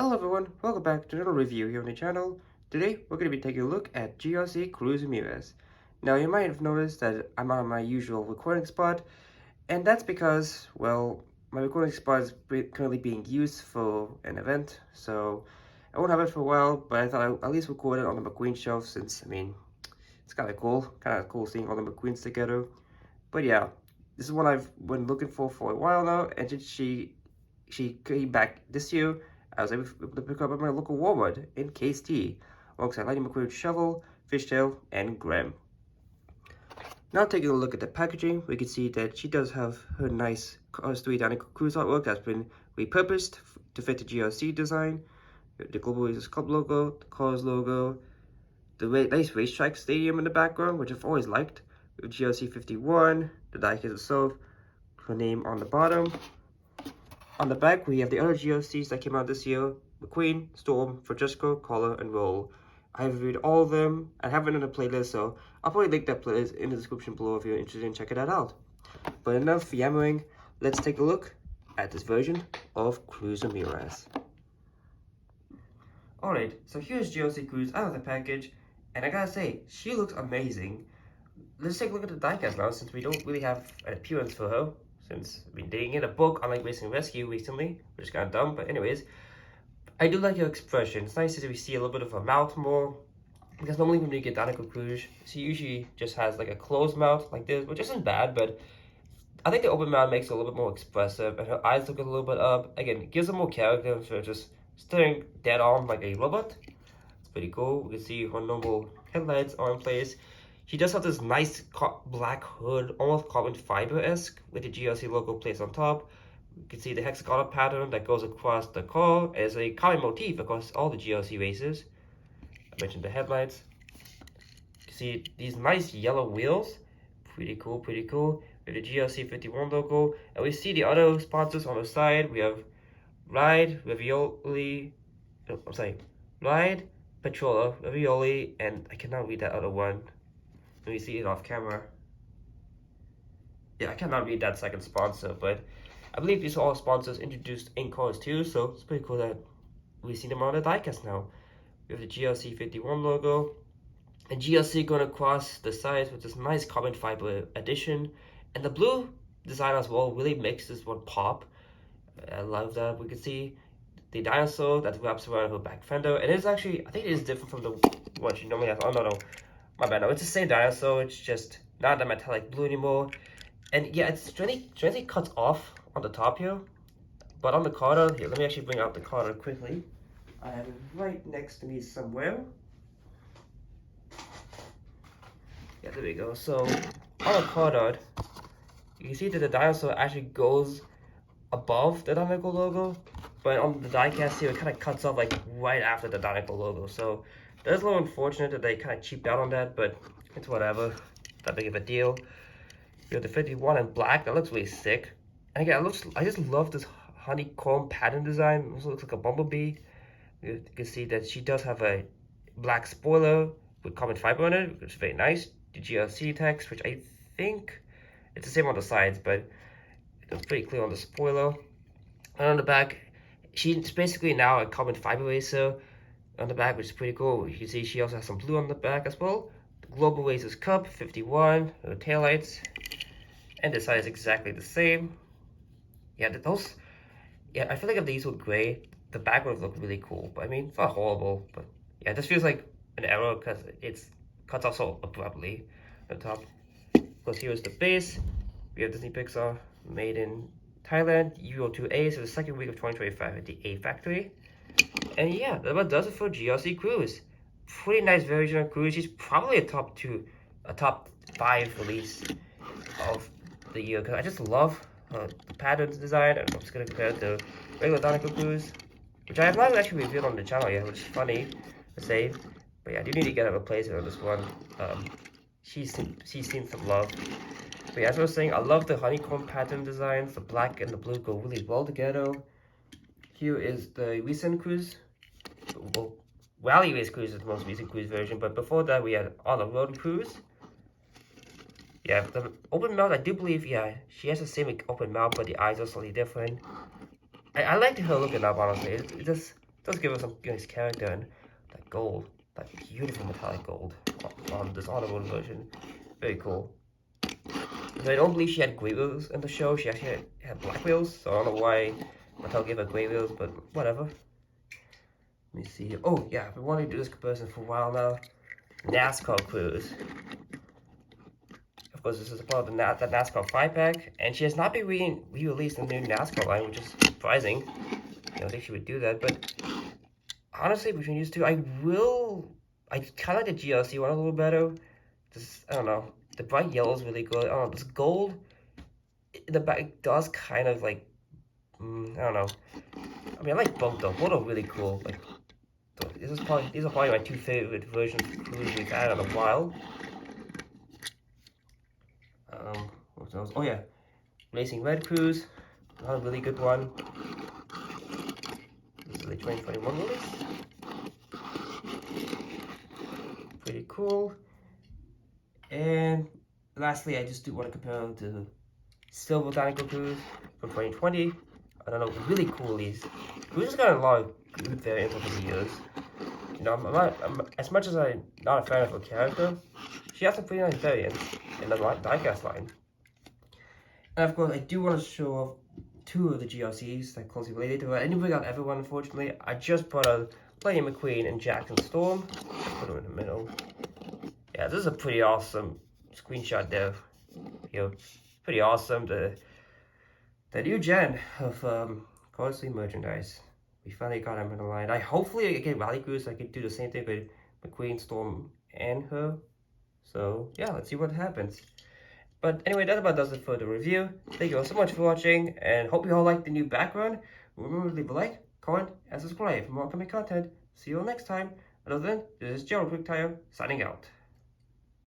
Hello everyone, welcome back to another review here on the channel. Today we're going to be taking a look at GRC Cruz Ramierz. Now you might have noticed that I'm on my usual recording spot, and that's because, well, my recording spot is currently being used for an event, so I won't have it for a while, but I thought I'd at least record it on the McQueen shelf since, it's kind of cool seeing all the McQueens together. But yeah, this is one I've been looking for a while now, and since she came back this year, I was able to pick up at my local Walmart in KST, alongside Lightning McQueen's shovel, fishtail, and Graham. Now taking a look at the packaging, we can see that she does have her nice Cars 3 Cruz artwork that's been repurposed to fit the GRC design, the Global Racers Club logo, the Cars logo, the nice racetrack stadium in the background, which I've always liked, with GRC 51, the diecast itself, her name on the bottom. On the back, we have the other GRCs that came out this year: McQueen, Storm, Francesco, Collar, and Roll. I have reviewed all of them. I have it in a playlist, so I'll probably link that playlist in the description below if you're interested in checking that out. But enough yammering, let's take a look at this version of Cruz Ramierz. Alright, so here's GRC Cruz out of the package, and I gotta say, she looks amazing. Let's take a look at the diecast now, since we don't really have an appearance for her. Since they didn't get a book on like Racing Rescue recently, which is kind of dumb, but anyways, I do like her expression. It's nice that we see a little bit of her mouth more, because normally when we get Danica Cruz, she usually just has like a closed mouth like this, which isn't bad, but I think the open mouth makes it a little bit more expressive, and her eyes look a little bit up. Again, it gives her more character instead of just staring dead on like a robot. It's pretty cool. We can see her normal headlights are in place. She does have this nice black hood, almost carbon fiber-esque, with the GRC logo placed on top. You can see the hexagonal pattern that goes across the car as a common motif across all the GRC races. I mentioned the headlights. You can see these nice yellow wheels. Pretty cool, pretty cool. With the GRC 51 logo. And we see the other sponsors on the side. We have Ride, Ravioli, Ride, Petrola, Ravioli, and I cannot read that other one. Let me see it off camera. Yeah, I cannot read that second sponsor, but I believe these are all sponsors introduced in Cars too, so it's pretty cool that we see them on the diecast now. We have the GRC 51 logo, and GRC going across the sides with this nice carbon fiber addition, and the blue design as well really makes this one pop. I love that. We can see the dinosaur that wraps around her back fender, and it's actually, I think it is different from the one she normally has. Oh no, my bad, no, it's the same dinosaur, it's just not that metallic blue anymore. And yeah, it's gently cuts off on the top here. But on the Carter, here, let me actually bring out the Carter quickly. I have it right next to me somewhere. Yeah, there we go. So, on the Carter, you can see that the dinosaur actually goes above the Dinoco logo. But on the diecast here, it kind of cuts off like right after the Dinoco logo. So, that's a little unfortunate that they kind of cheaped out on that, but it's whatever. Not big of a deal. We have the 51 in black. That looks really sick. And again, I just love this honeycomb pattern design. It also looks like a bumblebee. You can see that she does have a black spoiler with carbon fiber on it, which is very nice. The GRC text, which I think it's the same on the sides, but it's pretty clear on the spoiler. And on the back, she's basically now a carbon fiber racer on the back, which is pretty cool. You can see she also has some blue on the back as well. The Global Racers Cup 51, her taillights, and the side is exactly the same. Yeah, I feel like if these were gray, the back would look really cool. But I mean, it's not horrible, but yeah, this feels like an error because it's cuts off so abruptly at the top. Plus, here's the base. We have Disney Pixar, made in Thailand, Euro 2A, so the second week of 2025 at the A factory. And yeah, that about does it for GRC Cruz. Pretty nice version of Cruz. She's probably a top 5 release of the year, because I just love the patterns design. And I'm just gonna compare it to regular Danica Cruz, which I have not actually reviewed on the channel yet, which is funny to say. But yeah, I do need to get a replacement on this one. She's seen some love. But yeah, as I was saying, I love the honeycomb pattern designs. The black and the blue go really well together. Here is the recent Cruz. Well, Rally Race Cruz is the most recent Cruz version, but before that we had On the Road Cruz. Yeah, the open mouth, I do believe, yeah, she has the same open mouth, but the eyes are slightly different. I like her looking up, honestly. It just does give us some nice character and that gold, that beautiful metallic gold on this automotive version. Very cool. So I don't believe she had gray wheels in the show. She actually had black wheels, so I don't know why Mattel gave her gray wheels, but whatever. Let me see. Oh yeah, I've been wanting to do this comparison for a while now. NASCAR Cruz. Of course, this is a part of the NASCAR 5-pack, and she has not been re-released in the new NASCAR line, which is surprising. I don't think she would do that, but honestly, between these two, I kind of like the GRC one a little better. This, I don't know, the bright yellow is really good. I don't know, this gold in the back does kind of like, I don't know. I mean, I like both though. Both are really cool. Like, these are probably my two favorite versions of Cruz we've had in a while. What else? Oh yeah, Racing Red Cruz, another really good one. This is the 2021 release. Pretty cool. And lastly, I just do want to compare them to Silver Botanical Cruz from 2020. I don't know, really cool these. Cruz has got a lot of good variants over the years. You know, as much as I'm not a fan of her character, she has some pretty nice variants in the Diecast line. And of course, I do want to show off two of the GRCs that are closely related to her. I didn't bring out everyone, unfortunately. I just put out Lightning McQueen and Jackson Storm. Put them in the middle. Yeah, this is a pretty awesome screenshot there. You know, pretty awesome. The new gen of costly merchandise. We finally got him in the line. Hopefully I get Rally Cruz. I could do the same thing with McQueen, Storm, and her. So yeah, let's see what happens. But anyway, that about does it for the review. Thank you all so much for watching, and hope you all like the new background. Remember to leave a like, comment, and subscribe for more upcoming content. See you all next time. Until then, this is Gerald Quick Tire signing out.